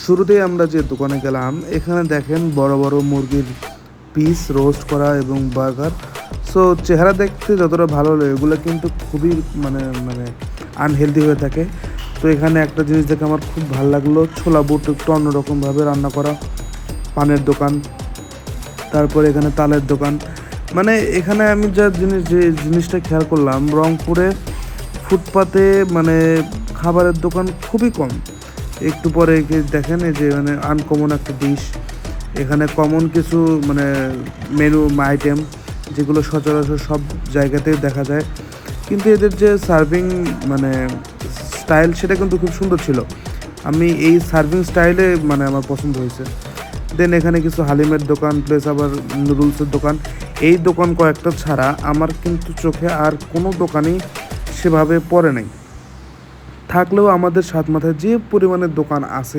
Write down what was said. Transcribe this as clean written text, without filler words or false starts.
শুরুতেই আমরা যে দোকানে গেলাম, এখানে দেখেন বড় বড় মুরগির পিস রোস্ট করা এবং বার্গার। সো চেহারা দেখতে যতটা ভালো লাগে, এগুলো কিন্তু খুবই মানে মানে আনহেলদি হয়ে থাকে। তো এখানে একটা জিনিস দেখে আমার খুব ভালো লাগলো, ছোলা বুট একটু অন্যরকমভাবে রান্না করা, পানের দোকান, তারপরে এখানে তালের দোকান। মানে এখানে আমি যে জিনিসটা খেয়াল করলাম, রংপুরে ফুটপাতে মানে খাবারের দোকান খুবই কম। একটু পরে দেখেন এই যে মানে আনকমন একটা ডিশ, এখানে কমন কিছু মানে মেনু আইটেম যেগুলো সচরাচর সব জায়গাতেই দেখা যায়, কিন্তু এদের যে সার্ভিং মানে স্টাইল সেটা কিন্তু খুব সুন্দর ছিল। আমি এই সার্ভিং স্টাইলে মানে আমার পছন্দ হয়েছে। দেন এখানে কিছু হালিমের দোকান প্লাস আবার নুডলসের দোকান। এই দোকান কয়েকটা ছাড়া আমার কিন্তু চোখে আর কোনো দোকানই সেভাবে পড়ে নাই। থাকলেও আমাদের সাত মাথায় যে পরিমাণের দোকান আছে